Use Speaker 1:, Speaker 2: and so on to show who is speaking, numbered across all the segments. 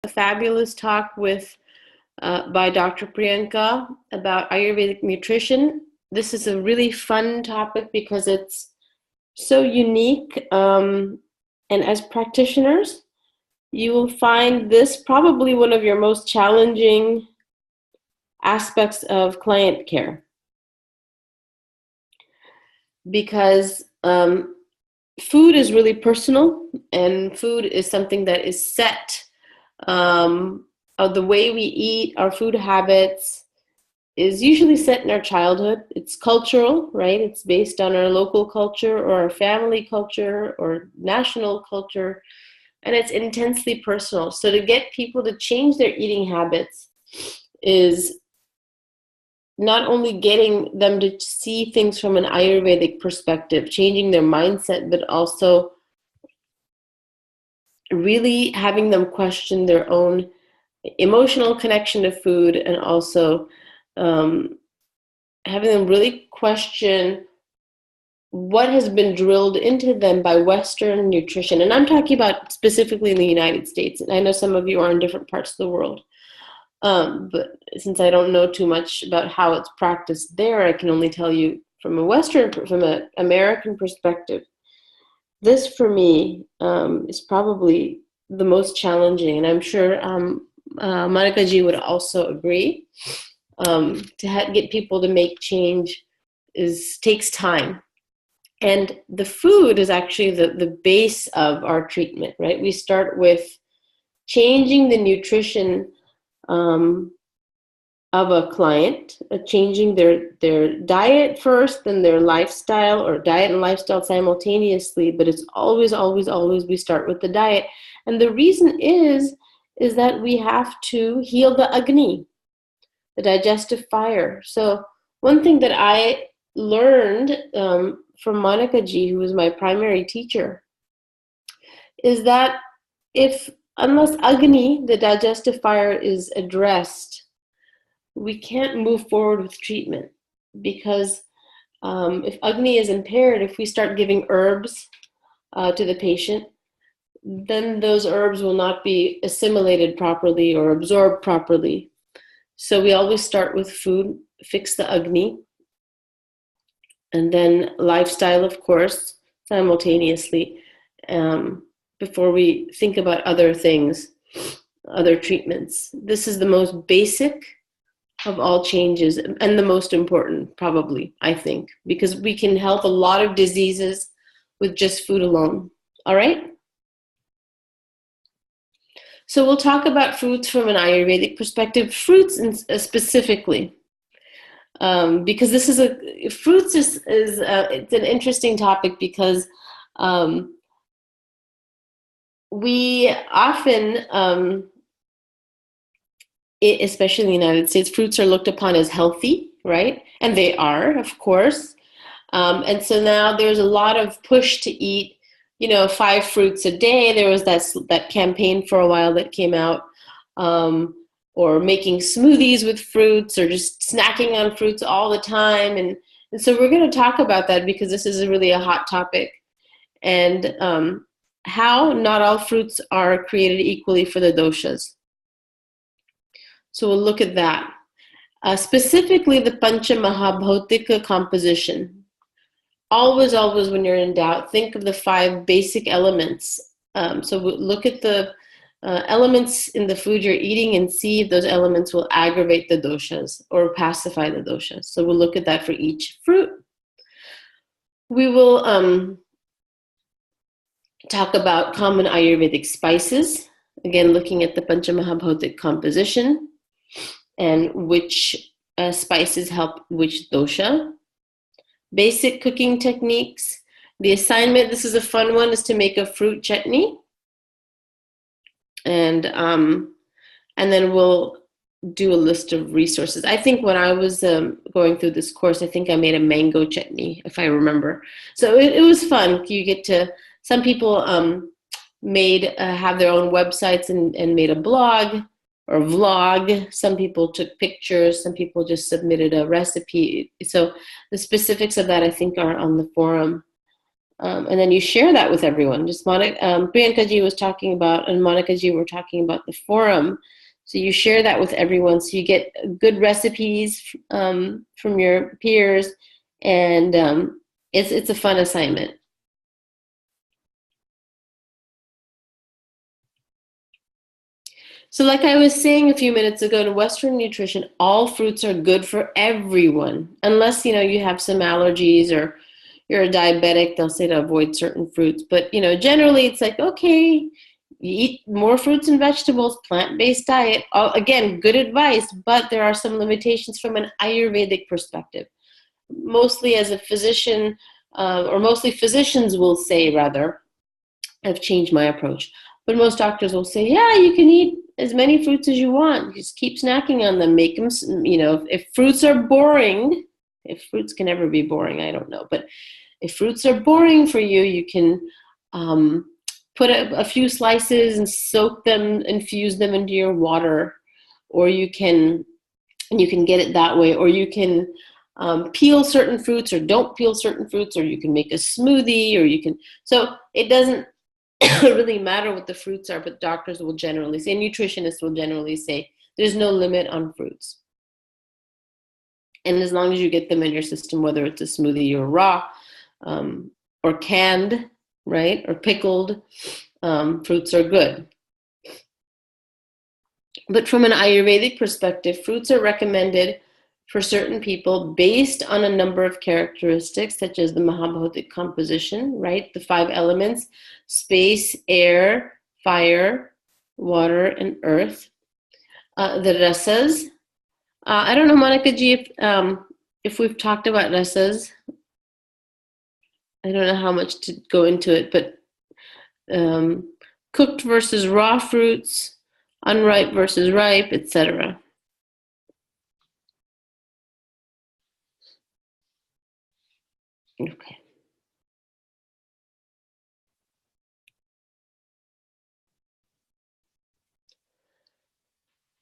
Speaker 1: a fabulous talk by Dr. Priyanka about Ayurvedic nutrition. This is a really fun topic because it's so unique. And as practitioners, you will find this probably one of your most challenging aspects of client care. Because food is really personal, and food is something that is set. Of the way we eat, our food habits is usually set in our childhood. It's cultural, right? It's based on our local culture or our family culture or national culture, and it's intensely personal. So to get people to change their eating habits is not only getting them to see things from an Ayurvedic perspective, changing their mindset, but also really having them question their own emotional connection to food, and also having them really question what has been drilled into them by Western nutrition. And I'm talking about specifically in the United States. And I know some of you are in different parts of the world. But since I don't know too much about how it's practiced there, I can only tell you from an American perspective. This for me is probably the most challenging, and I'm sure Monica Ji would also agree. To get people to make change takes time. And the food is actually the base of our treatment, right? We start with changing the nutrition of a client, changing their diet first, then their lifestyle, or diet and lifestyle simultaneously, but it's always we start with the diet. And the reason is that we have to heal the Agni, the digestive fire. So one thing that I learned from Monica Ji, who was my primary teacher, is that unless Agni, the digestive fire, is addressed, we can't move forward with treatment. Because if Agni is impaired, if we start giving herbs to the patient, then those herbs will not be assimilated properly or absorbed properly. So we always start with food, fix the Agni, and then lifestyle, of course, simultaneously, before we think about other things, other treatments. This is the most basic of all changes, and the most important, probably, I think, because we can help a lot of diseases with just food alone. All right? So we'll talk about fruits from an Ayurvedic perspective, fruits specifically, because this is fruits is it's an interesting topic, because we often, especially in the United States, fruits are looked upon as healthy, right? And they are, of course. And so now there's a lot of push to eat 5 fruits a day. There was that campaign for a while that came out, or making smoothies with fruits, or just snacking on fruits all the time. And so we're going to talk about that, because this is really a hot topic. And how not all fruits are created equally for the doshas. So we'll look at that. Specifically, the Pancha Mahabhautika composition. Always, when you're in doubt, think of the 5 basic elements. So we'll look at the elements in the food you're eating and see if those elements will aggravate the doshas or pacify the doshas. So we'll look at that for each fruit. We will talk about common Ayurvedic spices. Again, looking at the Pancha Mahabhautik composition and which spices help which dosha. Basic cooking techniques. The assignment, this is a fun one, is to make a fruit chutney. And then we'll do a list of resources. I think when I was going through this course, I think I made a mango chutney, if I remember. So it was fun. You get to, some people have their own websites and made a blog or vlog. Some people took pictures. Some people just submitted a recipe. So the specifics of that, I think, are on the forum. And then you share that with everyone. Just Priyanka ji was talking about, and Monica ji were talking about the forum. So you share that with everyone. So you get good recipes from your peers, and it's a fun assignment. So like I was saying a few minutes ago, in Western nutrition, all fruits are good for everyone, unless, you have some allergies or you're a diabetic, they'll say to avoid certain fruits. But, generally it's like, okay, you eat more fruits and vegetables, plant-based diet. Again, good advice, but there are some limitations from an Ayurvedic perspective. Mostly as a physician, or mostly physicians will say, rather, I've changed my approach. But most doctors will say, yeah, you can eat as many fruits as you want. Just keep snacking on them. Make them, if fruits are boring, if fruits can ever be boring, I don't know. But if fruits are boring for you, you can put a few slices and soak them, infuse them into your water, or you can get it that way, or you can peel certain fruits or don't peel certain fruits, or you can make a smoothie, or you can, so it doesn't really matter what the fruits are, but doctors will generally say, nutritionists will generally say, there's no limit on fruits. And as long as you get them in your system, whether it's a smoothie or raw, or canned, right, or pickled, fruits are good. But from an Ayurvedic perspective, fruits are recommended for certain people based on a number of characteristics, such as the Mahabhotic composition, right? The 5 elements: space, air, fire, water, and earth. The rasas. I don't know, Monica ji, if we've talked about rasas. I don't know how much to go into it, but cooked versus raw fruits, unripe versus ripe, etc. Okay.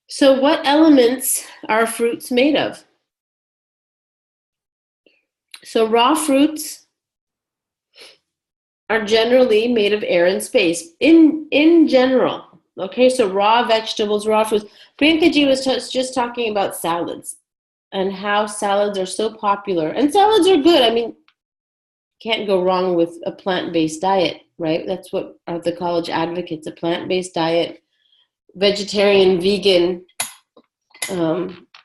Speaker 1: So what elements are fruits made of? So raw fruits are generally made of air and space in general. Okay, so raw vegetables, raw fruits. Priyanka ji was just talking about salads and how salads are so popular. And salads are good. I mean, can't go wrong with a plant-based diet, right? That's what are the college advocates, a plant-based diet, vegetarian, vegan,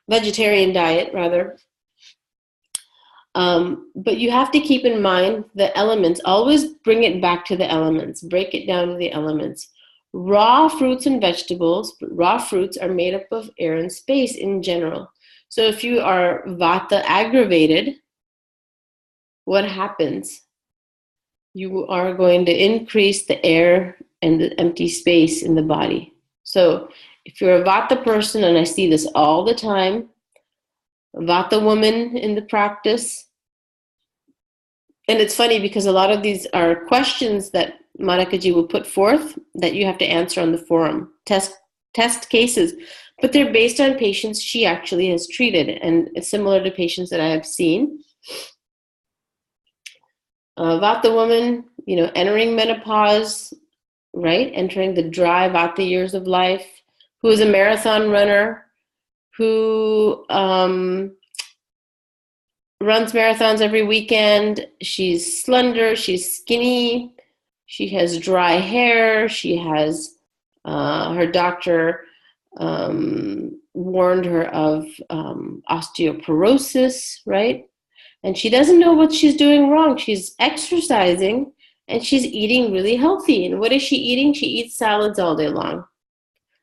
Speaker 1: vegetarian diet, rather. But you have to keep in mind the elements. Always bring it back to the elements. Break it down to the elements. Raw fruits and vegetables, raw fruits are made up of air and space in general. So if you are vata aggravated, what happens? You are going to increase the air and the empty space in the body. So if you're a vata person, and I see this all the time, vata woman in the practice. And it's funny because a lot of these are questions that Manakaji will put forth that you have to answer on the forum, test cases, but they're based on patients she actually has treated, and it's similar to patients that I have seen. Vata woman, entering menopause, right? Entering the dry vata years of life, who is a marathon runner, who runs marathons every weekend. She's slender, she's skinny, she has dry hair, she has, her doctor warned her of osteoporosis, right? And she doesn't know what she's doing wrong. She's exercising and she's eating really healthy. And what is she eating? She eats salads all day long.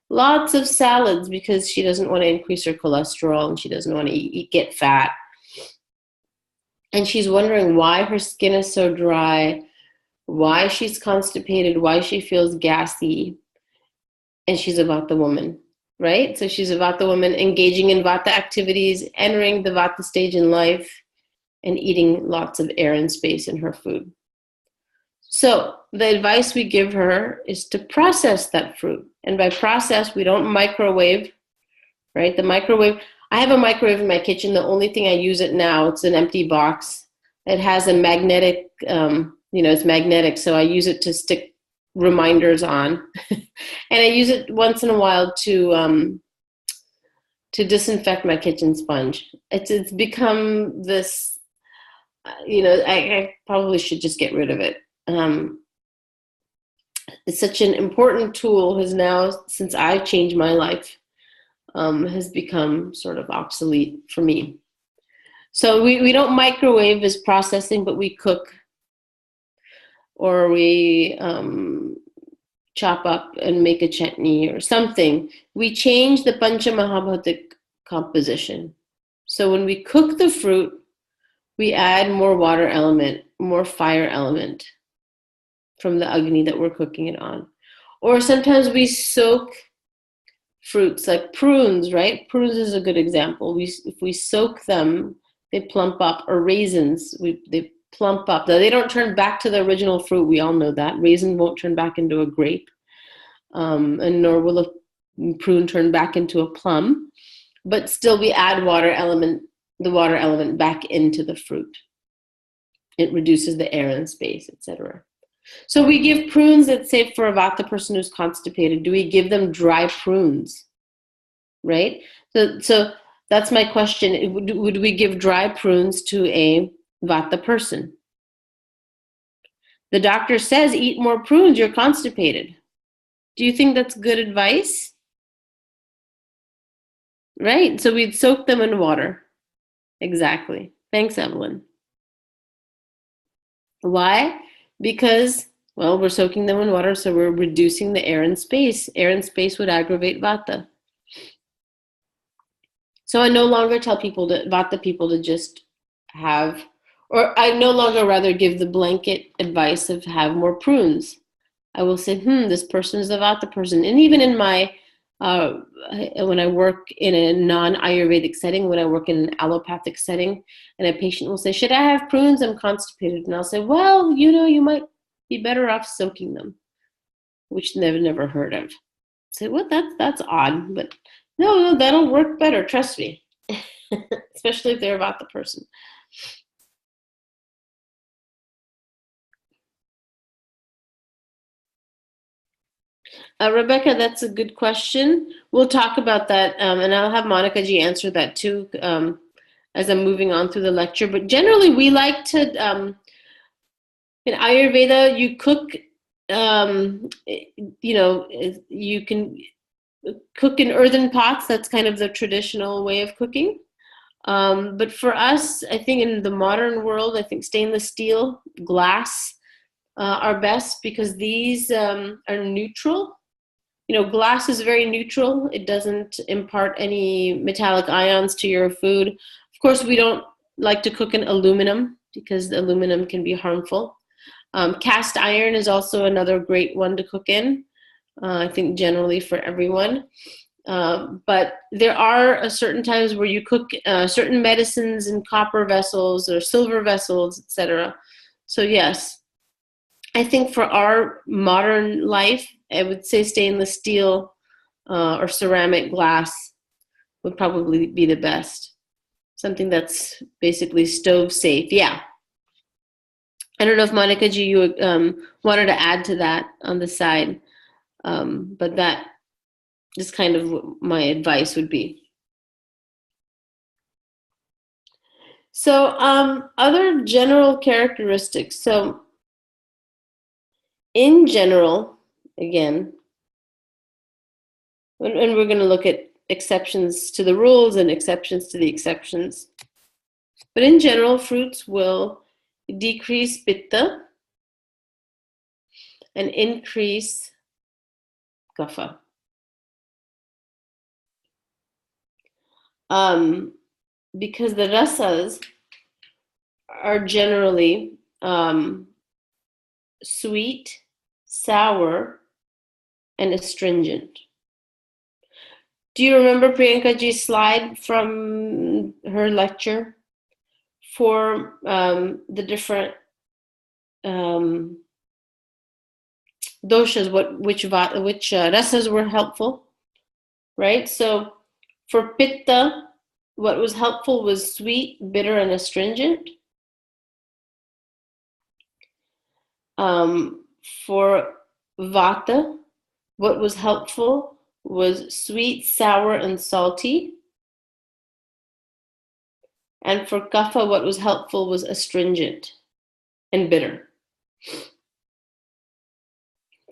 Speaker 1: Lots of salads because she doesn't want to increase her cholesterol and she doesn't want to get fat. And she's wondering why her skin is so dry, why she's constipated, why she feels gassy. And she's a Vata woman, right? So she's a Vata woman engaging in Vata activities, entering the Vata stage in life, and eating lots of air and space in her food. So the advice we give her is to process that fruit. And by process, we don't microwave, right? The microwave, I have a microwave in my kitchen. The only thing I use it now, it's an empty box. It has a magnetic it's magnetic, so I use it to stick reminders on. And I use it once in a while to disinfect my kitchen sponge. It's become this, I probably should just get rid of it. It's such an important tool, has now, since I've changed my life, has become sort of obsolete for me. So we don't microwave as processing, but we cook, or we chop up and make a chutney or something. We change the Panchamahabhatik composition. So when we cook the fruit, we add more water element, more fire element from the Agni that we're cooking it on. Or sometimes we soak fruits like prunes, right? Prunes is a good example. If we soak them, they plump up. Or raisins, they plump up. Now, they don't turn back to the original fruit. We all know that. Raisin won't turn back into a grape, and nor will a prune turn back into a plum. But still, we add the water element back into the fruit. It reduces the air and space, etc. So we give prunes, let's say for a Vata person who's constipated, do we give them dry prunes, right? So that's my question. Would we give dry prunes to a Vata person? The doctor says, eat more prunes, you're constipated. Do you think that's good advice? Right, so we'd soak them in water. Exactly. Thanks, Evelyn. Why? Because, well, we're soaking them in water, so we're reducing the air and space. Air and space would aggravate Vata. So I no longer tell Vata people to just have, or I no longer rather give the blanket advice of have more prunes. I will say, this person is a Vata person. And even in my, when I work in a non-Ayurvedic setting, when I work in an allopathic setting, and a patient will say, should I have prunes? I'm constipated. And I'll say, well, you might be better off soaking them, which they've never heard of. Say, well, that's odd, but no, that'll work better. Trust me, especially if they're about the person. Rebecca, that's a good question. We'll talk about that, and I'll have Monica G answer that too as I'm moving on through the lecture. But generally, we like to, in Ayurveda, you cook, you can cook in earthen pots. That's kind of the traditional way of cooking. But for us, I think in the modern world, I think stainless steel, glass are best because these are neutral. Glass is very neutral. It doesn't impart any metallic ions to your food. Of course, we don't like to cook in aluminum because the aluminum can be harmful. Cast iron is also another great one to cook in, I think generally for everyone. But there are certain times where you cook certain medicines in copper vessels or silver vessels, etc. So yes, I think for our modern life, I would say stainless steel or ceramic glass would probably be the best. Something that's basically stove safe. Yeah. I don't know if Monica G, you wanted to add to that on the side, but that is kind of what my advice would be. So other general characteristics. So in general, again, and we're going to look at exceptions to the rules and exceptions to the exceptions. But in general, fruits will decrease pitta and increase kapha. Because the rasas are generally sweet, sour, and astringent. Do you remember Priyanka Ji's slide from her lecture for the different doshas, which rasas were helpful, right? So for pitta, what was helpful was sweet, bitter, and astringent. Um, for Vata, what was helpful was sweet, sour, and salty. And for Kapha, what was helpful was astringent and bitter.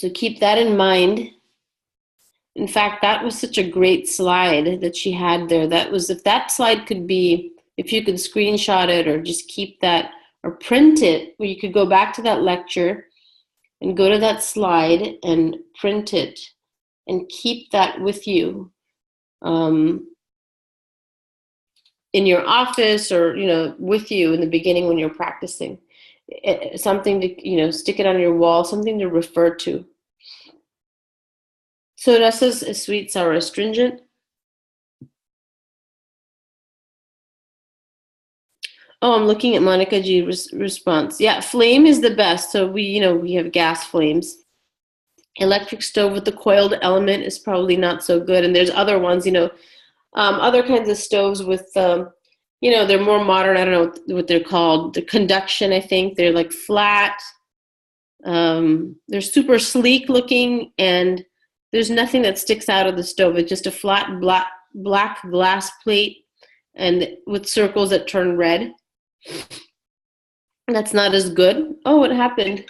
Speaker 1: So keep that in mind. In fact, that was such a great slide that she had there. That was, if that slide could be, if you could screenshot it or just keep that or print it, where you could go back to that lecture and go to that slide and print it and keep that with you in your office, or with you in the beginning when you're practicing. Something to stick it on your wall, something to refer to. So rasas is sweet, sour, astringent. Oh, I'm looking at Monica G response. Yeah, flame is the best. So we have gas flames. Electric stove with the coiled element is probably not so good. And there's other ones, other kinds of stoves with, they're more modern. I don't know what they're called. The conduction, I think. They're like flat. They're super sleek looking, and there's nothing that sticks out of the stove. It's just a flat black glass plate and with circles that turn red. That's not as good. Oh, what happened?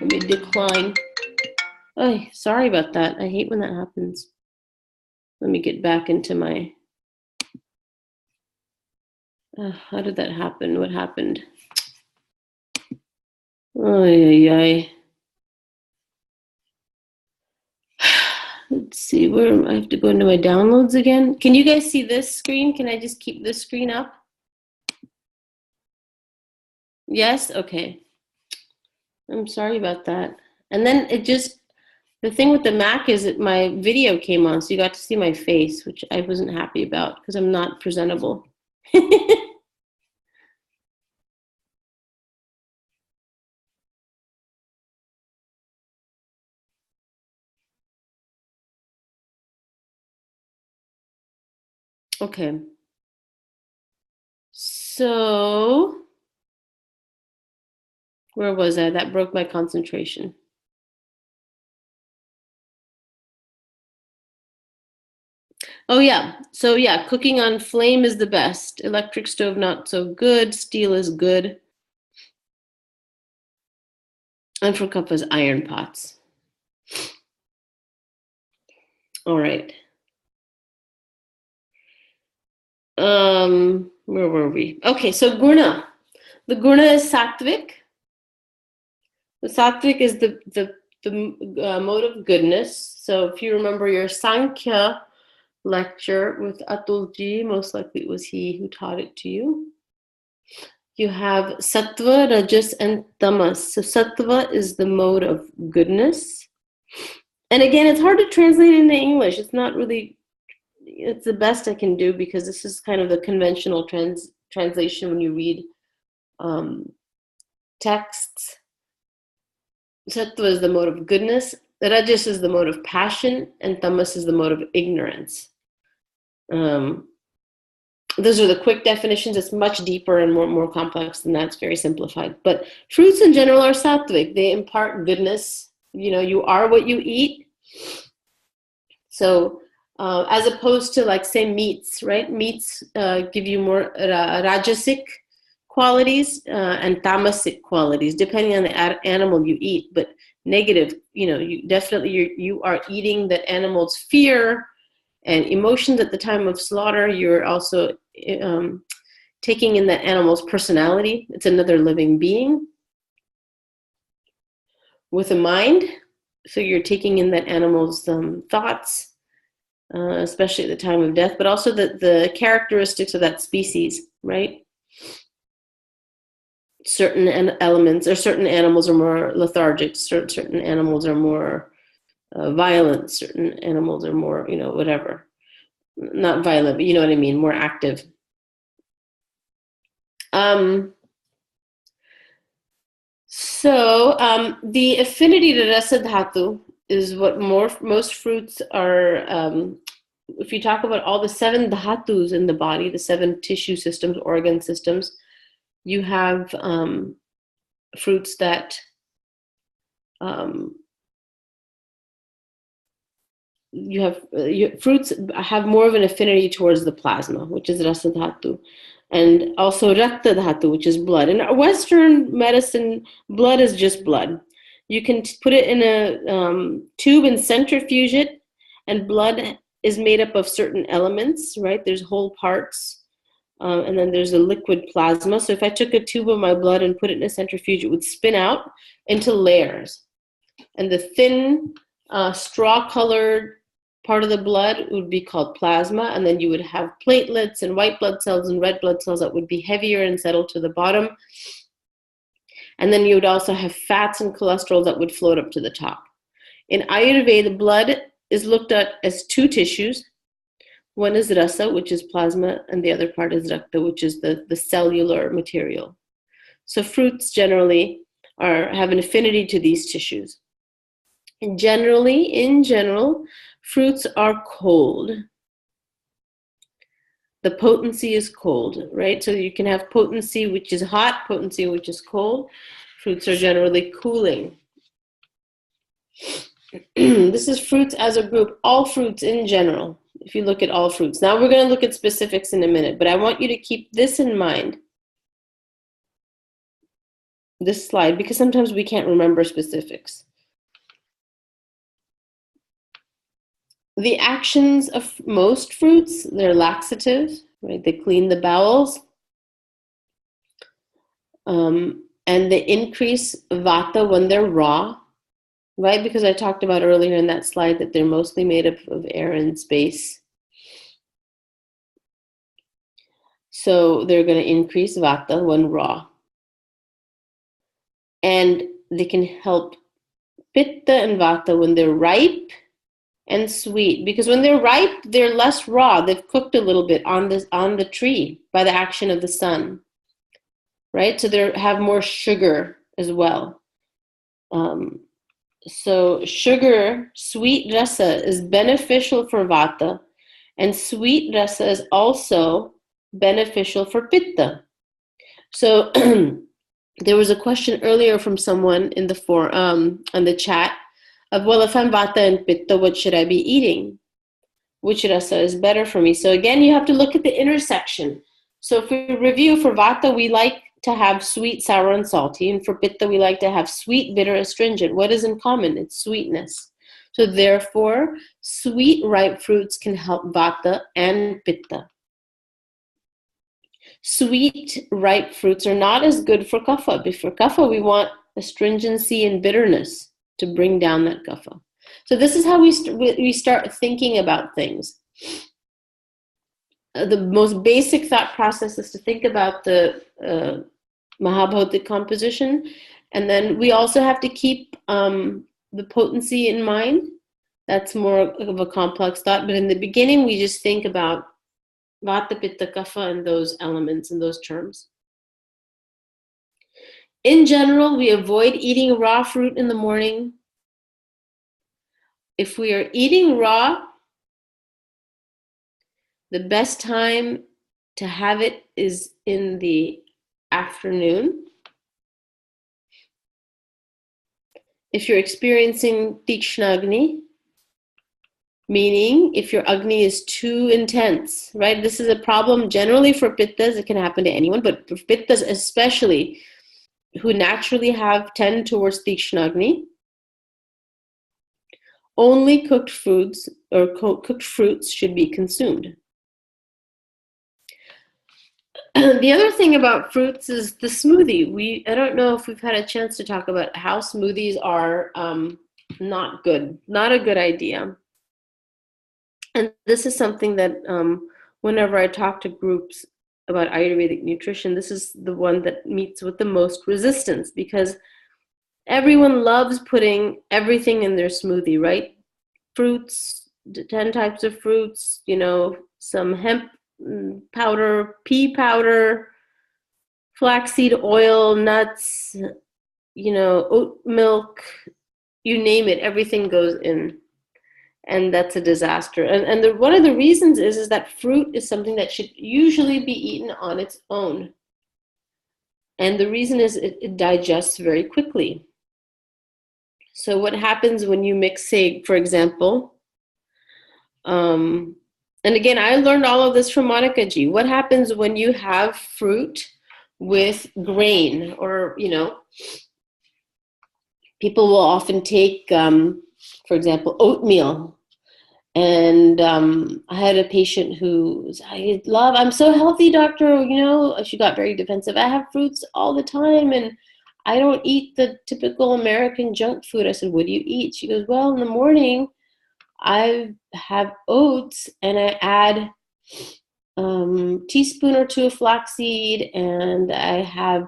Speaker 1: Let me decline. Oh, sorry about that. I hate when that happens. Let me get back into my... how did that happen? What happened? Let's see, where I have to go into my downloads again. Can you guys see this screen? Can I just keep this screen up? Yes? Okay. I'm sorry about that. And then the thing with the Mac is that my video came on, so you got to see my face, which I wasn't happy about because I'm not presentable. Okay. So, where was I? That broke my concentration. Oh yeah, so yeah, cooking on flame is the best. Electric stove not so good. Steel is good. And for kappas, iron pots. All right. Where were we? Okay, so guna. The guna is sattvic. The sattvic is the mode of goodness. So if you remember your Sankhya lecture with Atulji, most likely it was he who taught it to you. You have sattva, rajas, and tamas. So sattva is the mode of goodness. And again, it's hard to translate into English. It's not really, it's the best I can do because this is kind of the conventional translation when you read texts. Sattva is the mode of goodness, rajas is the mode of passion, and tamas is the mode of ignorance. Those are the quick definitions. It's much deeper and more complex than that. It's very simplified. But fruits in general are sattvic. They impart goodness. You are what you eat. So as opposed to, like, say, meats, right? Meats give you more rajasic qualities and tamasic qualities, depending on the animal you eat. But negative, you are eating that animal's fear and emotions at the time of slaughter. You're also taking in that animal's personality. It's another living being with a mind. So you're taking in that animal's thoughts, especially at the time of death, but also the characteristics of that species, right? Certain elements, or certain animals are more lethargic, certain animals are more violent, certain animals are more, whatever. Not violent, but you know what I mean, more active. The affinity to rasa dhatu is what most fruits are. If you talk about all the 7 dhatus in the body, the 7 tissue systems, organ systems, you have fruits that um, fruits have more of an affinity towards the plasma, which is rasa dhatu, and also rakta dhatu, which is blood. In Western medicine, blood is just blood. You can put it in a tube and centrifuge it, and blood is made up of certain elements, right? There's whole parts, and then there's a liquid plasma. So if I took a tube of my blood and put it in a centrifuge, it would spin out into layers. And the thin, straw-colored part of the blood would be called plasma, and then you would have platelets and white blood cells and red blood cells that would be heavier and settle to the bottom. And then you would also have fats and cholesterol that would float up to the top. In Ayurveda, blood is looked at as two tissues. One is rasa, which is plasma, and the other part is rakta, which is the cellular material. So fruits generally have an affinity to these tissues. And in general, fruits are cold. The potency is cold, right? So you can have potency which is hot, potency which is cold. Fruits are generally cooling. This is fruits as a group, all fruits in general, if you look at all fruits. Now we're going to look at specifics in a minute, but I want you to keep this in mind, this slide, because sometimes we can't remember specifics. The actions of most fruits, they're laxative, right? They clean the bowels. And they increase vata when they're raw, right? Because I talked about earlier in that slide that they're mostly made up of air and space. So they're going to increase vata when raw. And they can help pitta and vata when they're ripe and sweet, because when they're ripe, they're less raw. They've cooked a little bit on the tree by the action of the sun, right? So they have more sugar as well. So sugar, sweet rasa is beneficial for vata, and sweet rasa is also beneficial for pitta. So there was a question earlier from someone in the forum, on the chat, of, well, if I'm vata and pitta, what should I be eating? Which rasa is better for me? So again, you have to look at the intersection. So if we review, for vata, we like to have sweet, sour, and salty. And for pitta, we like to have sweet, bitter, astringent. What is in common? It's sweetness. So therefore, sweet, ripe fruits can help vata and pitta. Sweet, ripe fruits are not as good for kapha. But for kapha, we want astringency and bitterness to bring down that kapha. So this is how we start thinking about things. The most basic thought process is to think about the Mahabhautik composition, and then we also have to keep the potency in mind. That's more of a complex thought, but in the beginning, we just think about vata, pitta, kapha, and those elements and those terms. In general, we avoid eating raw fruit in the morning. If we are eating raw, the best time to have it is in the afternoon. If you're experiencing Tikshna Agni, meaning if your Agni is too intense, right? This is a problem generally for Pittas. It can happen to anyone, but for Pittas especially, who naturally tend towards Tikshna Agni, only cooked foods or cooked fruits should be consumed. The other thing about fruits is the smoothie. I don't know if we've had a chance to talk about how smoothies are not good, not a good idea. And this is something that whenever I talk to groups about Ayurvedic nutrition, this is the one that meets with the most resistance, because everyone loves putting everything in their smoothie, right? Fruits, 10 types of fruits, some hemp powder, pea powder, flaxseed oil, nuts, oat milk, you name it, everything goes in. And that's a disaster. And one of the reasons is that fruit is something that should usually be eaten on its own. And the reason is it digests very quickly. So what happens when you mix, say, for example, and again, I learned all of this from Monica G. What happens when you have fruit with grain, or, people will often take, for example, oatmeal. And I had a patient who was, I'm so healthy, doctor. She got very defensive. I have fruits all the time, and I don't eat the typical American junk food. I said, what do you eat? She goes, well, in the morning, I have oats, and I add teaspoon or two of flaxseed, and I have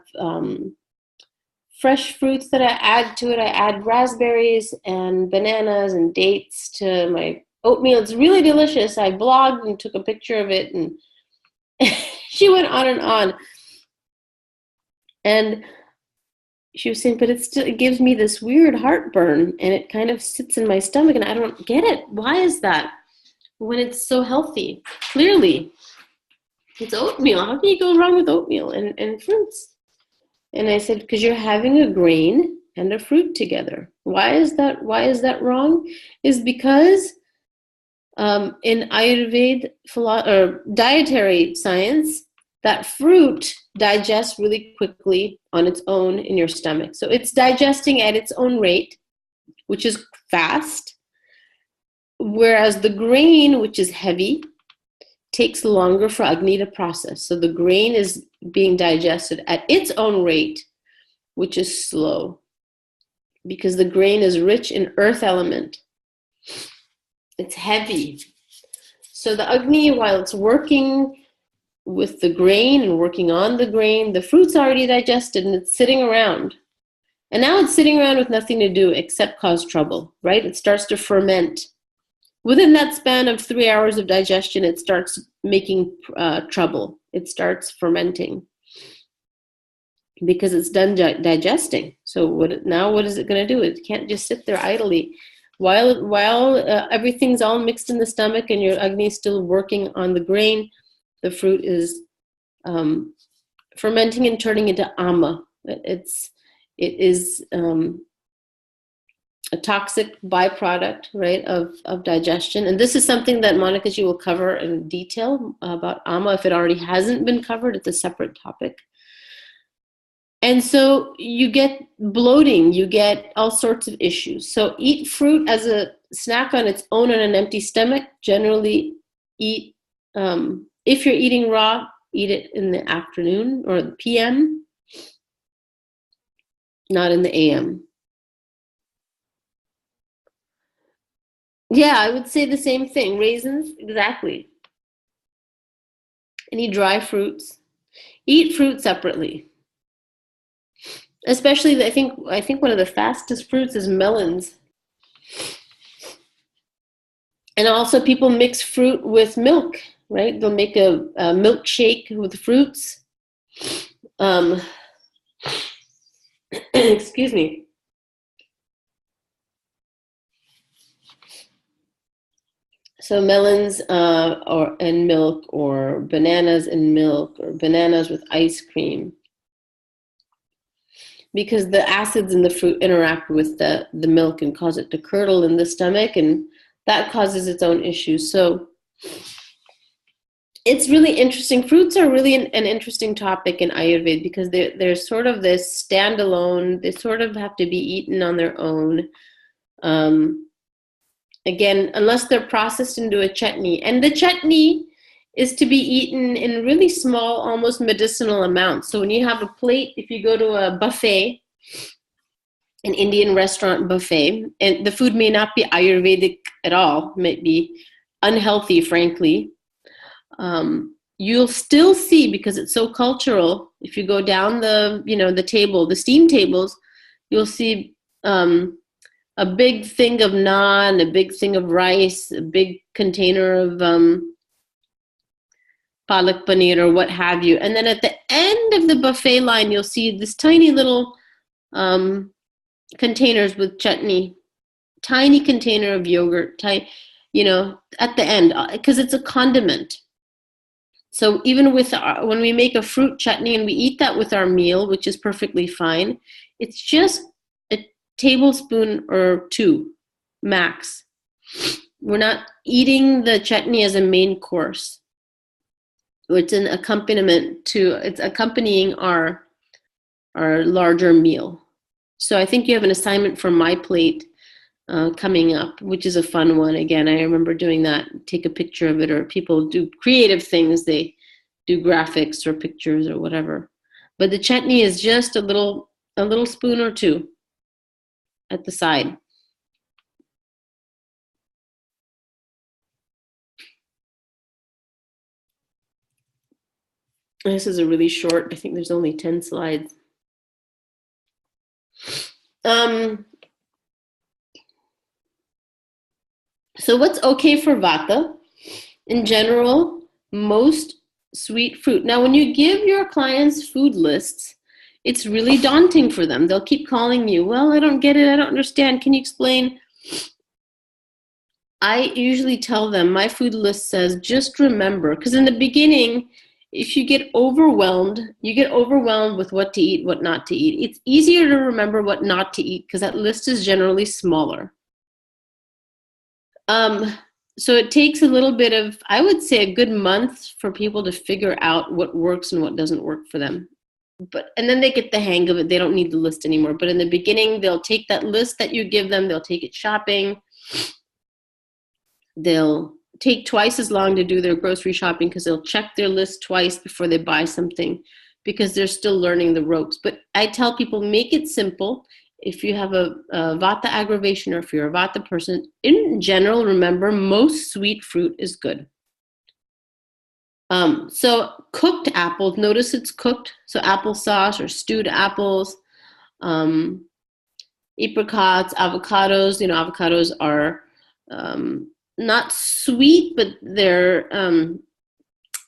Speaker 1: fresh fruits that I add to it. I add raspberries and bananas and dates to my oatmeal. It's really delicious. I blogged and took a picture of it, and she went on and on. And she was saying, but it gives me this weird heartburn, and it kind of sits in my stomach, and I don't get it. Why is that when it's so healthy? Clearly, it's oatmeal. How can you go wrong with oatmeal and fruits? And I said, because you're having a grain and a fruit together. Why is that wrong? Is because in Ayurveda or dietary science, that fruit digests really quickly on its own in your stomach. So it's digesting at its own rate, which is fast, whereas the grain, which is heavy, takes longer for Agni to process. So the grain is being digested at its own rate, which is slow, because the grain is rich in earth element. It's heavy. So the Agni, while it's working with the grain and working on the grain, the fruit's already digested and it's sitting around. And now it's sitting around with nothing to do except cause trouble, right? It starts to ferment. Within that span of 3 hours of digestion, it starts making trouble. It starts fermenting because it's done digesting. So what is it going to do? It can't just sit there idly. While everything's all mixed in the stomach and your Agni is still working on the grain, the fruit is fermenting and turning into ama. It is a toxic byproduct, right, of digestion. And this is something that Monica G will cover in detail about ama. If it already hasn't been covered, it's a separate topic. And so you get bloating, you get all sorts of issues. So eat fruit as a snack on its own on an empty stomach. Generally eat, if you're eating raw, eat it in the afternoon or the PM, not in the AM. Yeah, I would say the same thing. Raisins, exactly. Any dry fruits. Eat fruit separately. Especially, I think one of the fastest fruits is melons. And also people mix fruit with milk, right? They'll make a milkshake with fruits. Excuse me. So melons and milk, or bananas and milk, or bananas with ice cream. Because the acids in the fruit interact with the milk and cause it to curdle in the stomach, and that causes its own issues. So it's really interesting. Fruits are really an interesting topic in Ayurveda because they're sort of this standalone. They sort of have to be eaten on their own. Again, unless they're processed into a chutney. And the chutney is to be eaten in really small, almost medicinal amounts. So when you have a plate, if you go to a buffet, an Indian restaurant buffet, and the food may not be Ayurvedic at all, it might be unhealthy, frankly, you'll still see, because it's so cultural, if you go down the table, the steam tables, you'll see a big thing of naan, a big thing of rice, a big container of palak paneer or what have you. And then at the end of the buffet line, you'll see this tiny little containers with chutney, tiny container of yogurt, at the end, because it's a condiment. So even when we make a fruit chutney and we eat that with our meal, which is perfectly fine, it's just tablespoon or 2 max. We're not eating the chutney as a main course. It's an accompaniment to, it's accompanying our larger meal. So I think you have an assignment for My Plate coming up, which is a fun one. Again, I remember doing that, take a picture of it, or people do creative things. They do graphics or pictures or whatever. But the chutney is just a little spoon or 2 at the side. This is a really short, I think there's only 10 slides. So what's okay for Vata? In general, most sweet fruit. Now, when you give your clients food lists, it's really daunting for them. They'll keep calling you. Well, I don't get it. I don't understand. Can you explain? I usually tell them my food list says, just remember, because in the beginning, if you get overwhelmed, you get overwhelmed with what to eat, what not to eat. It's easier to remember what not to eat because that list is generally smaller. So it takes a little bit of, I would say, a good month for people to figure out what works and what doesn't work for them. And then they get the hang of it. They don't need the list anymore. But in the beginning, they'll take that list that you give them, they'll take it shopping. They'll take twice as long to do their grocery shopping because they'll check their list twice before they buy something because they're still learning the ropes. But I tell people, make it simple. If you have a Vata aggravation or if you're a Vata person, in general, remember, most sweet fruit is good. So cooked apples, notice it's cooked. So applesauce or stewed apples, apricots, avocados. Avocados are not sweet, but they're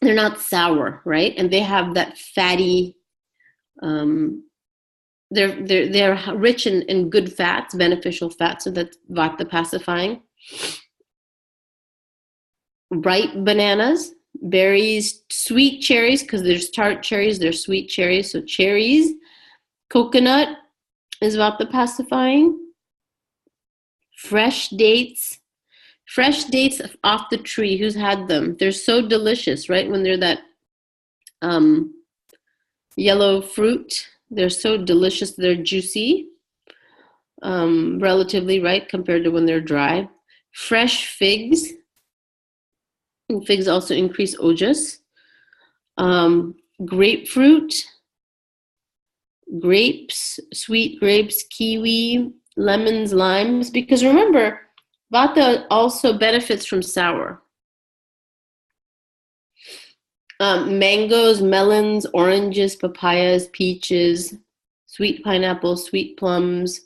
Speaker 1: not sour, right? And they have that fatty, they're rich in good fats, beneficial fats, so that's Vata pacifying. Ripe bananas, berries, sweet cherries, because there's tart cherries, there's sweet cherries, so cherries. Coconut is Vata pacifying. Fresh dates off the tree. Who's had them? They're so delicious, right? When they're that yellow fruit, they're so delicious. They're juicy, relatively, right, compared to when they're dry. Fresh figs. And figs also increase ojas. Grapefruit, grapes, sweet grapes, kiwi, lemons, limes. Because remember, Vata also benefits from sour. Mangoes, melons, oranges, papayas, peaches, sweet pineapples, sweet plums,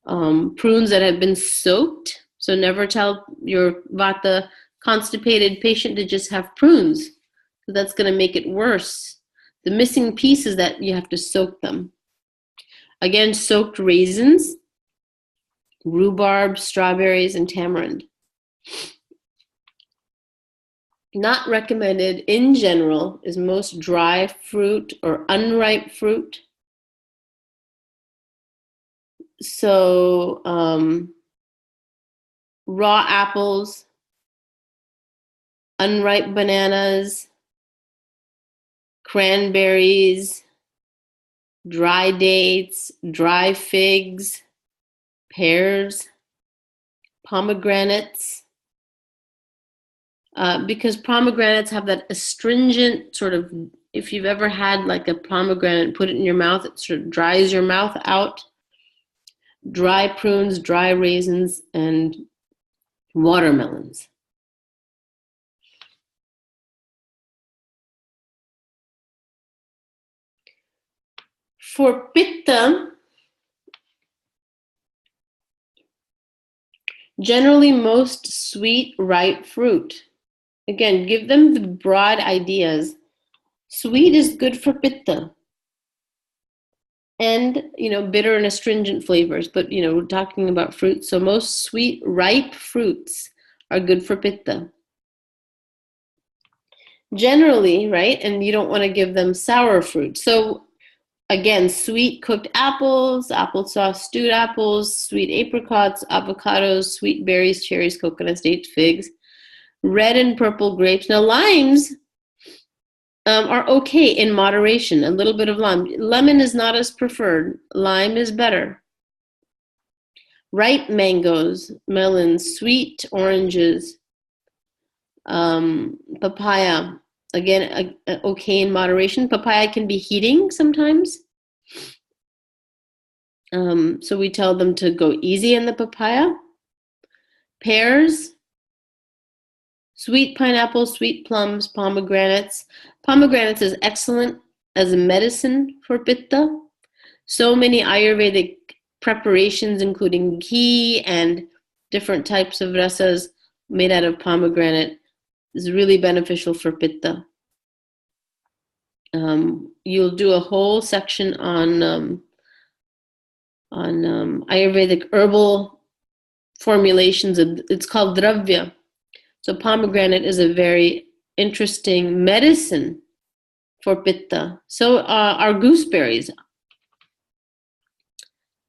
Speaker 1: prunes that have been soaked. So never tell your Vata constipated patient to just have prunes. So that's going to make it worse. The missing piece is that you have to soak them. Again, soaked raisins, rhubarb, strawberries, and tamarind. Not recommended in general is most dry fruit or unripe fruit. So raw apples, unripe bananas, cranberries, dry dates, dry figs, pears, pomegranates. Because pomegranates have that astringent sort of, if you've ever had like a pomegranate, put it in your mouth, it sort of dries your mouth out. Dry prunes, dry raisins, and watermelons. For Pitta, generally most sweet, ripe fruit. Again, give them the broad ideas. Sweet is good for Pitta. And, bitter and astringent flavors. But, we're talking about fruits. So most sweet, ripe fruits are good for Pitta. Generally, right? And you don't want to give them sour fruit. So Again, sweet cooked apples, applesauce stewed apples, sweet apricots, avocados, sweet berries, cherries, coconuts, dates, figs, red and purple grapes. Now, limes are okay in moderation, a little bit of lime. Lemon is not as preferred. Lime is better. Ripe mangoes, melons, sweet oranges, papaya. Again, okay in moderation. Papaya can be heating sometimes. So we tell them to go easy in the papaya. Pears, sweet pineapple, sweet plums, pomegranates. Pomegranates is excellent as a medicine for pitta. So many Ayurvedic preparations, including ghee and different types of rasas made out of pomegranate, is really beneficial for pitta. You'll do a whole section on Ayurvedic herbal formulations. It's called dravya. So pomegranate is a very interesting medicine for pitta. So are gooseberries,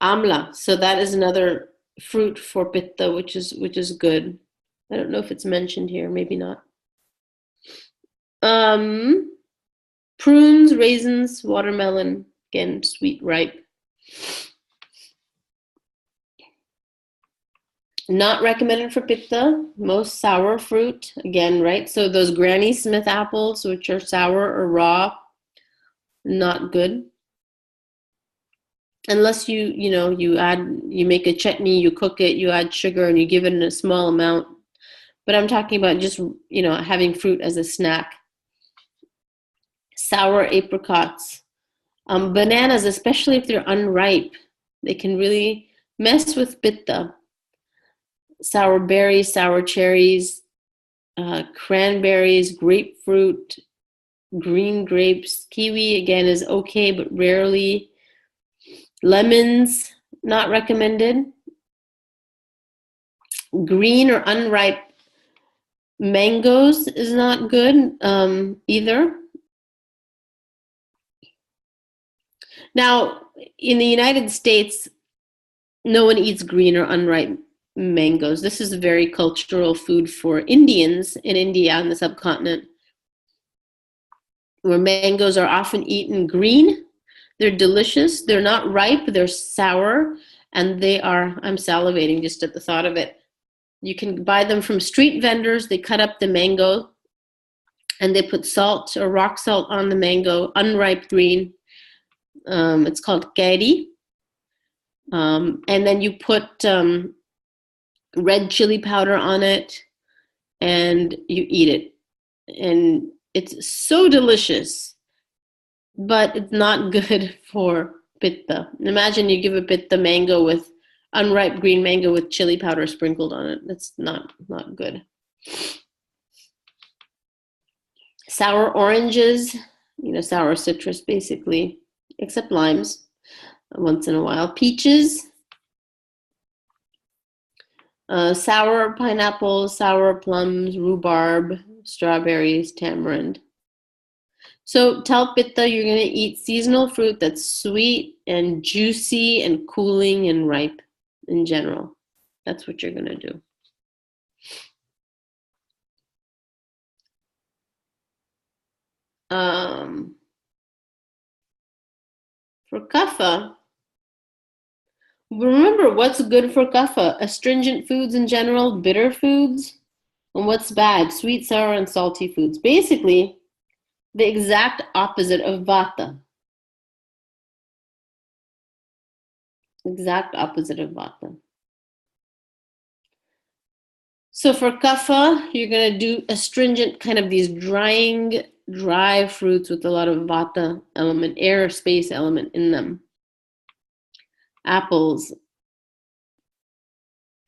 Speaker 1: amla. So that is another fruit for pitta, which is good. I don't know if it's mentioned here, maybe not. Prunes, raisins, watermelon, again, sweet, ripe. Not recommended for pitta. Most sour fruit, again, right? So those Granny Smith apples, which are sour or raw, not good. Unless you make a chutney, you cook it, you add sugar, and you give it in a small amount. But I'm talking about just, having fruit as a snack. Sour apricots. Bananas, especially if they're unripe, they can really mess with pitta. Sour berries, sour cherries, cranberries, grapefruit, green grapes. Kiwi, again, is okay, but rarely. Lemons, not recommended. Green or unripe mangoes is not good either. Now, in the United States, no one eats green or unripe mangoes. This is a very cultural food for Indians in India on the subcontinent, where mangoes are often eaten green. They're delicious. They're not ripe. They're sour. And I'm salivating just at the thought of it. You can buy them from street vendors. They cut up the mango and they put salt or rock salt on the mango, unripe green. It's called kairi. And then you put red chili powder on it and you eat it. And it's so delicious, but it's not good for pitta. Imagine you give a pitta mango with unripe green mango with chili powder sprinkled on it. That's not good. Sour oranges, sour citrus basically, except limes once in a while. Peaches, sour pineapple, sour plums, rhubarb, strawberries, tamarind. So tell pitta you're going to eat seasonal fruit that's sweet and juicy and cooling and ripe in general. That's what you're going to do. For kapha, remember what's good for kapha: astringent foods in general, bitter foods, and what's bad: sweet, sour, and salty foods. Basically, the exact opposite of vata. Exact opposite of vata. So for kapha, you're going to do astringent, kind of these dry fruits with a lot of vata element, air space element in them. Apples,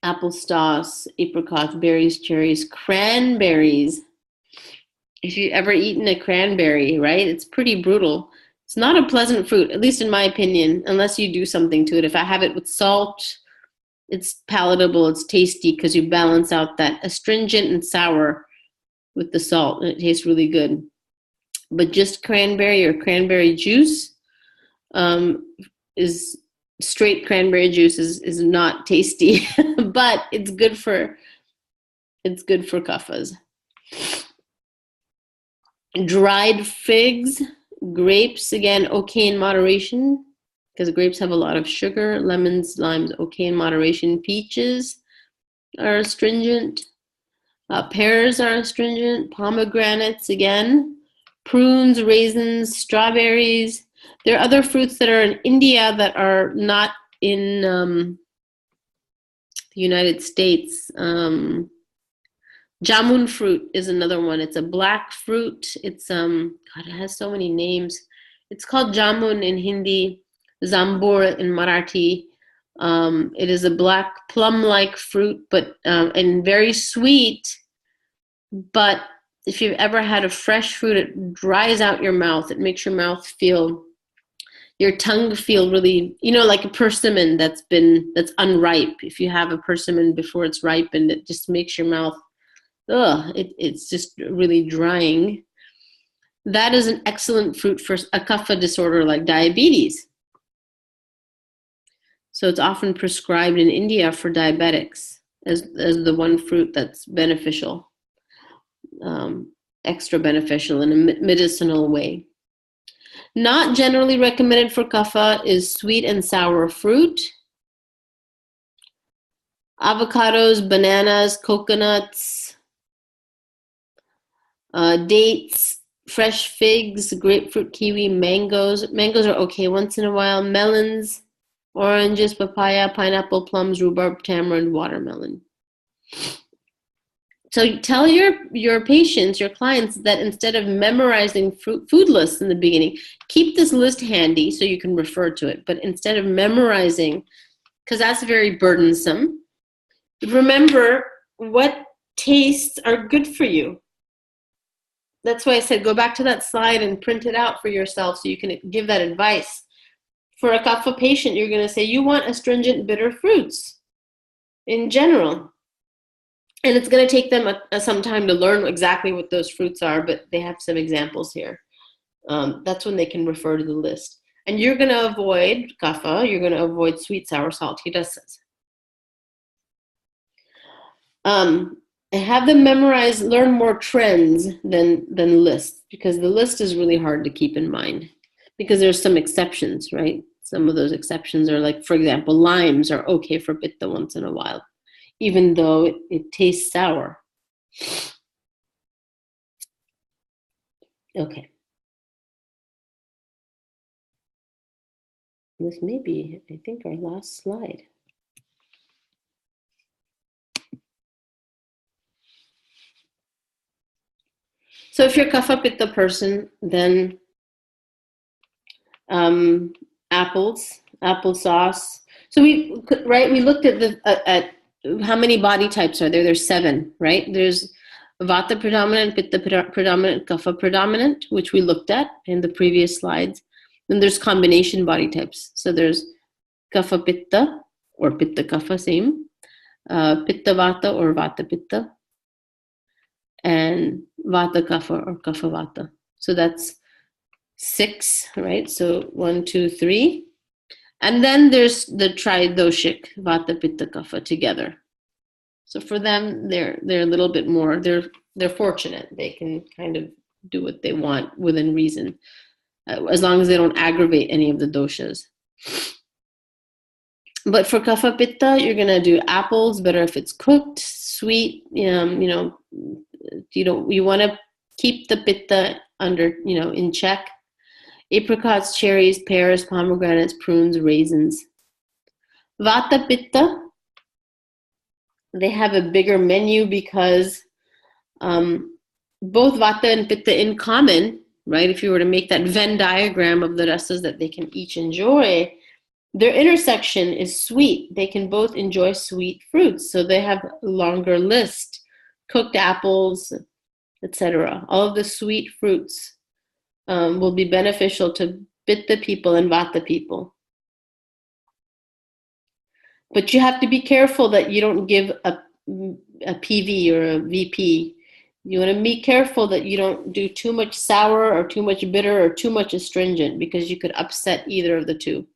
Speaker 1: applesauce, apricots, berries, cherries, cranberries. If you've ever eaten a cranberry, right, it's pretty brutal. It's not a pleasant fruit, at least in my opinion, unless you do something to it. If I have it with salt, it's palatable, it's tasty, because you balance out that astringent and sour with the salt, and it tastes really good. But just cranberry or cranberry juice, is straight cranberry juice is not tasty, but it's good for kaphas. Dried figs, grapes, again, okay in moderation, because grapes have a lot of sugar. Lemons, limes, okay in moderation. Peaches are astringent. Pears are astringent. Pomegranates, again. Prunes, raisins, strawberries. There are other fruits that are in India that are not in the United States. Jamun fruit is another one. It's a black fruit. It's God, it has so many names. It's called jamun in Hindi, zambur in Marathi. It is a black plum-like fruit, but and very sweet. But if you've ever had a fresh fruit, it dries out your mouth. It makes your tongue feel really, like a persimmon that's unripe. If you have a persimmon before it's ripened, it just makes your mouth, it's just really drying. That is an excellent fruit for a kapha disorder like diabetes. So it's often prescribed in India for diabetics as the one fruit that's beneficial, extra beneficial in a medicinal way. Not generally recommended for kapha is sweet and sour fruit. Avocados, bananas, coconuts, dates, fresh figs, grapefruit, kiwi, mangoes. Mangoes are okay once in a while. Melons, oranges, papaya, pineapple, plums, rhubarb, tamarind, watermelon. So tell your patients, your clients, that instead of memorizing food lists in the beginning, keep this list handy so you can refer to it. But instead of memorizing, because that's very burdensome, remember what tastes are good for you. That's why I said go back to that slide and print it out for yourself so you can give that advice. For a kapha patient, you're going to say you want astringent bitter fruits in general. And it's going to take them some time to learn exactly what those fruits are, but they have some examples here. That's when they can refer to the list. And you're going to avoid kapha, you're going to avoid sweet, sour, salty. He says. Have them memorize, learn more trends than lists, because the list is really hard to keep in mind because there's some exceptions, right? Some of those exceptions are like, for example, limes are okay for pitta once in a while, even though it tastes sour. Okay. This may be, I think, our last slide. So if you're a kapha pitta person, then apples, applesauce. So we looked at how many body types are there? There's 7, right? There's vata predominant, pitta predominant, kapha predominant, which we looked at in the previous slides. Then there's combination body types. So there's kapha pitta or pitta kapha, same. Pitta vata or vata pitta. And vata kapha or kapha vata. So that's 6, right? So 1, 2, 3. And then there's the tridoshic vata pitta kapha together. So for them, they're a little bit more, they're fortunate. They can kind of do what they want within reason, as long as they don't aggravate any of the doshas. But for kapha pitta, you're gonna do apples, better if it's cooked, sweet. You want to keep the pitta under, in check. Apricots, cherries, pears, pomegranates, prunes, raisins. Vata pitta, they have a bigger menu because both vata and pitta in common, right? If you were to make that Venn diagram of the rasas that they can each enjoy, their intersection is sweet. They can both enjoy sweet fruits. So they have a longer list, cooked apples, etc. All of the sweet fruits will be beneficial to pitta people and vata people. But you have to be careful that you don't give a PV or a VP You want to be careful that you don't do too much sour or too much bitter or too much astringent, because you could upset either of the two.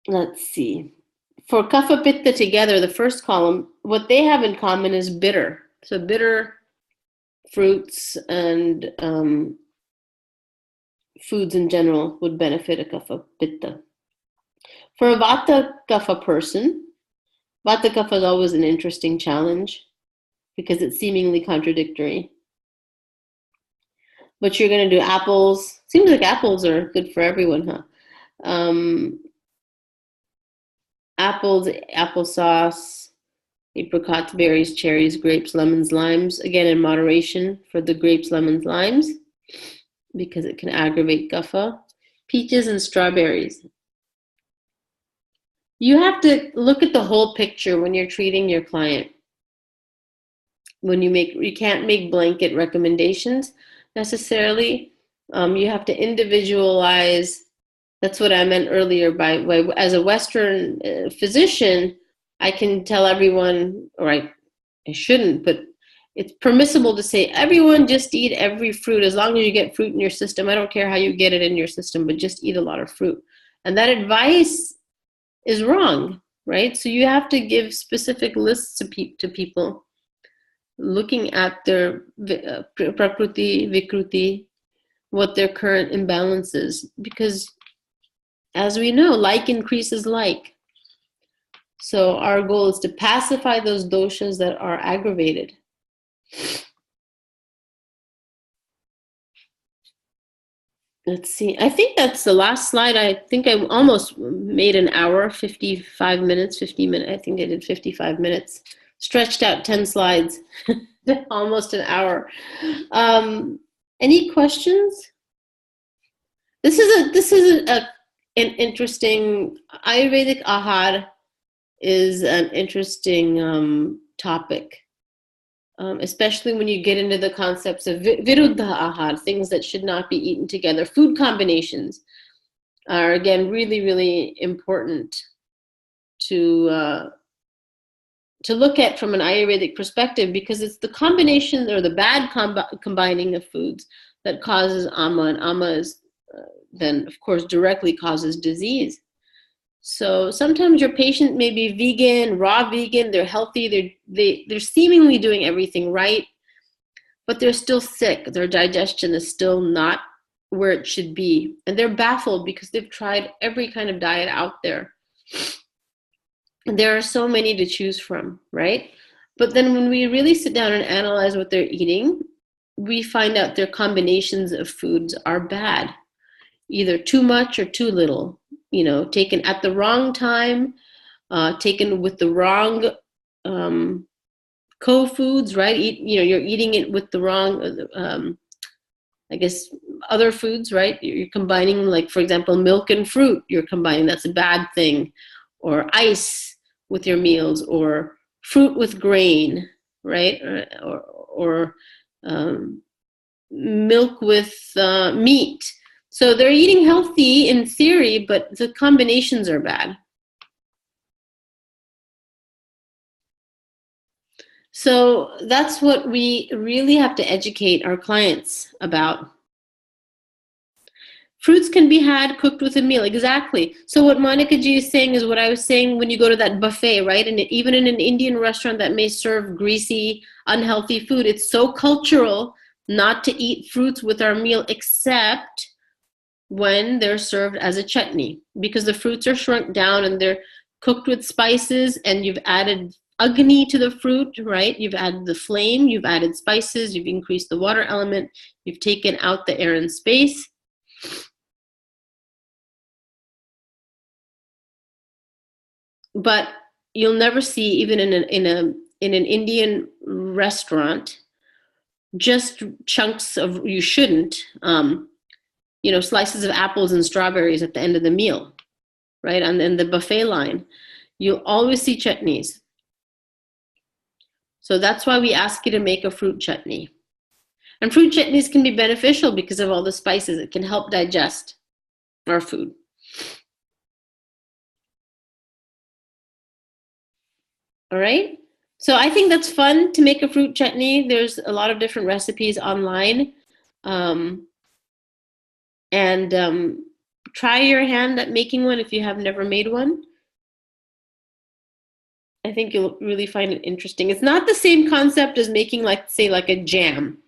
Speaker 1: Let's see. For Kapha Pitta together, the first column, what they have in common is bitter. So bitter fruits and foods in general would benefit a Kapha Pitta. For a Vata Kapha person, Vata Kapha is always an interesting challenge because it's seemingly contradictory. But you're going to do apples. Seems like apples are good for everyone, huh? Apples, applesauce, apricots, berries, cherries, grapes, lemons, limes. Again, in moderation for the grapes, lemons, limes, because it can aggravate Kapha. Peaches and strawberries. You have to look at the whole picture when you're treating your client. You can't make blanket recommendations necessarily. You have to individualize. That's what I meant earlier by as a Western physician, I can tell everyone, or I shouldn't, but it's permissible to say, everyone just eat every fruit as long as you get fruit in your system. I don't care how you get it in your system, but just eat a lot of fruit. And that advice is wrong, right? So you have to give specific lists to people, looking at their prakruti, vikruti, what their current imbalance is, because as we know, like increases like. So our goal is to pacify those doshas that are aggravated. Let's see. I think that's the last slide. I think I almost made an hour, 55 minutes, 50 minutes. I think I did 55 minutes. Stretched out 10 slides, almost an hour. Any questions? This is an interesting, Ayurvedic ahar is an interesting topic. Especially when you get into the concepts of viruddha ahar, things that should not be eaten together. Food combinations are, again, really, really important to look at from an Ayurvedic perspective, because it's the combination or the bad combining of foods that causes ama, and ama is then, of course, directly causes disease. So sometimes your patient may be vegan, raw vegan, they're healthy, they're seemingly doing everything right, but they're still sick. Their digestion is still not where it should be. And they're baffled because they've tried every kind of diet out there. And there are so many to choose from, right? But then when we really sit down and analyze what they're eating, we find out their combinations of foods are bad, either too much or too little. Taken at the wrong time, taken with the wrong co-foods, right? You're eating it with the wrong, I guess, other foods, right? You're combining, like, for example, milk and fruit. You're combining, that's a bad thing. Or ice with your meals, or fruit with grain, right? Or milk with meat. So they're eating healthy in theory, but the combinations are bad. So that's what we really have to educate our clients about. Fruits can be had cooked with a meal, exactly. So what Monica G is saying is what I was saying when you go to that buffet, right? And even in an Indian restaurant that may serve greasy, unhealthy food, it's so cultural not to eat fruits with our meal, except when they're served as a chutney, because the fruits are shrunk down and they're cooked with spices, and you've added agni to the fruit, right? You've added the flame, you've added spices, you've increased the water element, you've taken out the air and space. But you'll never see, even in an Indian restaurant, just chunks of, you shouldn't, slices of apples and strawberries at the end of the meal, right? And then the buffet line, you'll always see chutneys. So that's why we ask you to make a fruit chutney. And fruit chutneys can be beneficial because of all the spices. It can help digest our food. All right. So I think that's fun to make a fruit chutney. There's a lot of different recipes online. Um, and try your hand at making one if you have never made one. I think you'll really find it interesting. It's not the same concept as making, like, say, like a jam,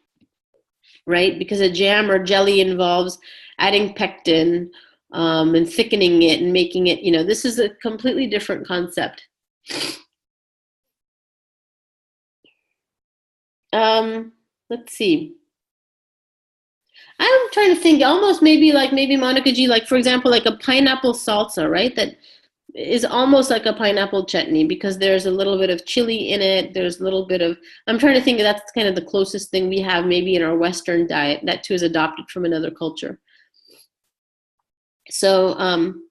Speaker 1: right? Because a jam or jelly involves adding pectin and thickening it and making it, this is a completely different concept. Let's see. I'm trying to think, almost maybe Monica G, like for example, like a pineapple salsa, right? That is almost like a pineapple chutney because there's a little bit of chili in it. There's a little bit of, I'm trying to think, that's kind of the closest thing we have maybe in our Western diet. That too is adopted from another culture. So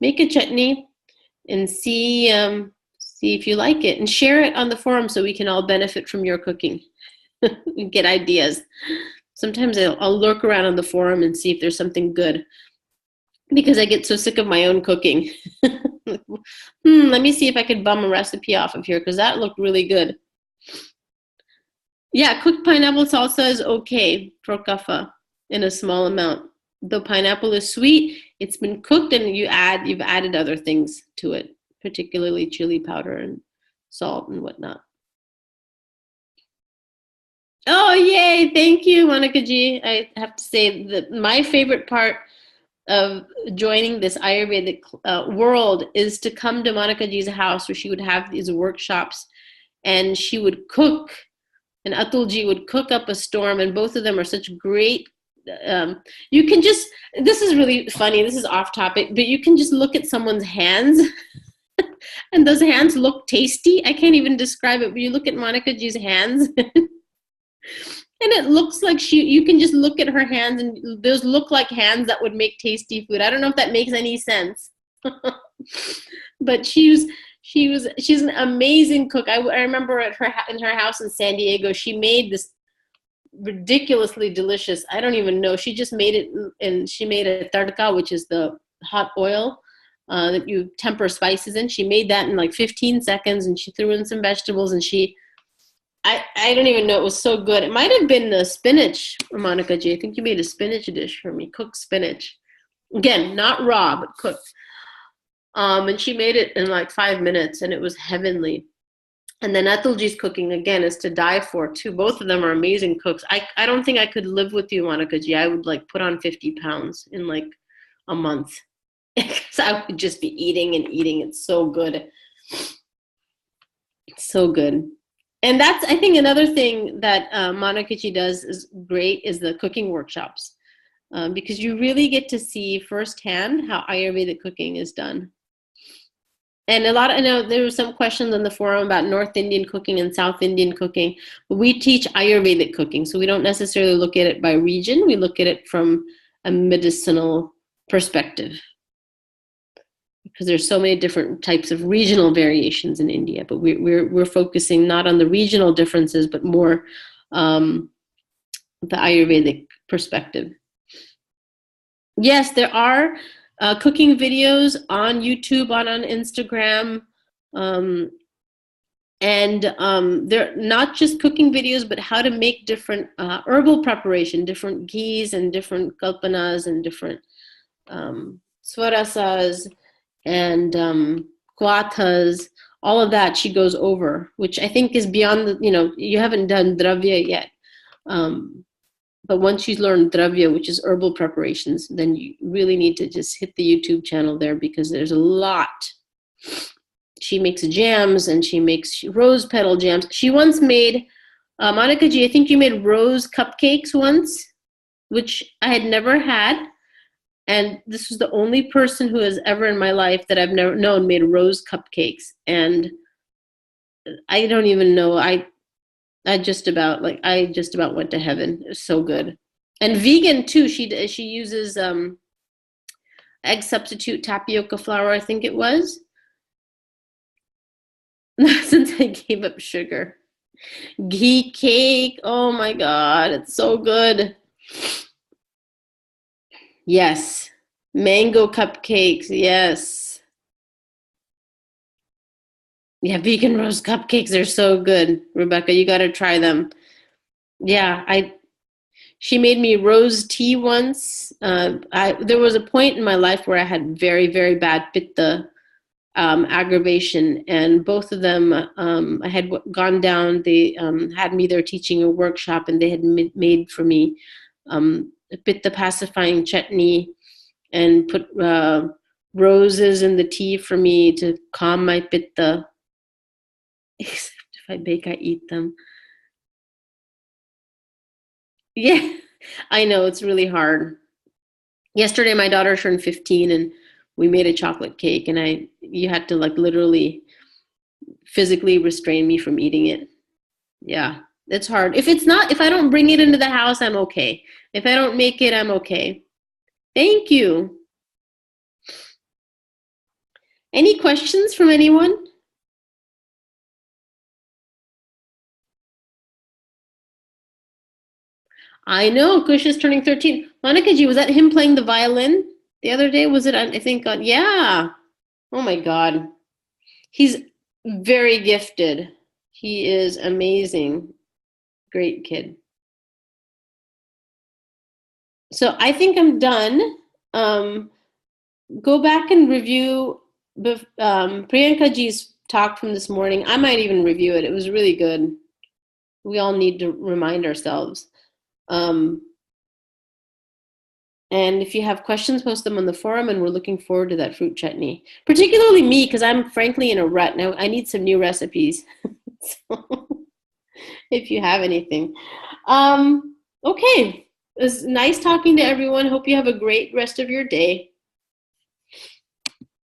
Speaker 1: make a chutney and see if you like it, and share it on the forum so we can all benefit from your cooking and get ideas. Sometimes I'll lurk around on the forum and see if there's something good because I get so sick of my own cooking. Let me see if I could bum a recipe off of here because that looked really good. Yeah, cooked pineapple salsa is okay for kapha in a small amount. The pineapple is sweet. It's been cooked, and you've added other things to it, particularly chili powder and salt and whatnot. Oh, yay! Thank you, Monica G. I have to say that my favorite part of joining this Ayurvedic world is to come to Monica G's house where she would have these workshops and she would cook, and Atul Ji would cook up a storm, and both of them are such great. You can just, this is really funny, this is off topic, but you can just look at someone's hands and those hands look tasty. I can't even describe it, but you look at Monica G's hands and it looks like you can just look at her hands and those look like hands that would make tasty food. I don't know if that makes any sense. But she's an amazing cook. I remember in her house in San Diego, she made this ridiculously delicious, I don't even know, she just made it, and she made a tadka, which is the hot oil that you temper spices in. She made that in like 15 seconds, and she threw in some vegetables, and I don't even know, it was so good. It might have been the spinach, Monica G. I think you made a spinach dish for me, cooked spinach. Again, not raw, but cooked. And she made it in like 5 minutes, and it was heavenly. And then Atulji's cooking, again, is to die for, too. Both of them are amazing cooks. I don't think I could live with you, Monica G. I would like put on 50 pounds in like a month because I would just be eating and eating. It's so good. It's so good. And that's, I think, another thing that Monica G does is great is the cooking workshops, because you really get to see firsthand how Ayurvedic cooking is done. And I know there were some questions on the forum about North Indian cooking and South Indian cooking, but we teach Ayurvedic cooking. So we don't necessarily look at it by region. We look at it from a medicinal perspective because there's so many different types of regional variations in India, but we're focusing not on the regional differences, but more the Ayurvedic perspective. Yes, there are cooking videos on YouTube, on Instagram, and they're not just cooking videos, but how to make different herbal preparation, different ghees and different kalpanas and different swarasas and kwathas, all of that she goes over, which I think is beyond the, you haven't done dravya yet. But once you learn dravya, which is herbal preparations, then you really need to just hit the YouTube channel there because there's a lot. She makes jams and she makes rose petal jams. She once made, Monica G, I think you made rose cupcakes once, which I had never had. And this was the only person who has ever in my life that I've never known made rose cupcakes. And I don't even know, I just about went to heaven. It was so good. And vegan too. She uses egg substitute tapioca flour, I think it was. Since I gave up sugar. Ghee cake. Oh my God, it's so good. Yes. Mango cupcakes. Yes. Yeah, vegan rose cupcakes are so good, Rebecca. You got to try them. Yeah, she made me rose tea once. There was a point in my life where I had very, very bad pitta aggravation, and both of them, I had gone down. They had me there teaching a workshop, and they had made for me a pitta pacifying chutney and put roses in the tea for me to calm my pitta. Except if I bake, I eat them. Yeah, I know it's really hard. Yesterday, my daughter turned 15, and we made a chocolate cake, and you had to like literally physically restrain me from eating it. Yeah, it's hard. If I don't bring it into the house, I'm okay. If I don't make it, I'm okay. Thank you. Any questions from anyone? I know Kush is turning 13. Monica G, was that him playing the violin the other day? Was it, I think, yeah. Oh my God. He's very gifted. He is amazing. Great kid. So I think I'm done. Um, Go back and review Priyanka G's talk from this morning. I might even review it. It was really good. We all need to remind ourselves. Um, and if you have questions, post them on the forum, and we're looking forward to that fruit chutney. Particularly me, because I'm frankly in a rut now. I need some new recipes. So, if you have anything. Okay. It was nice talking to everyone. Hope you have a great rest of your day.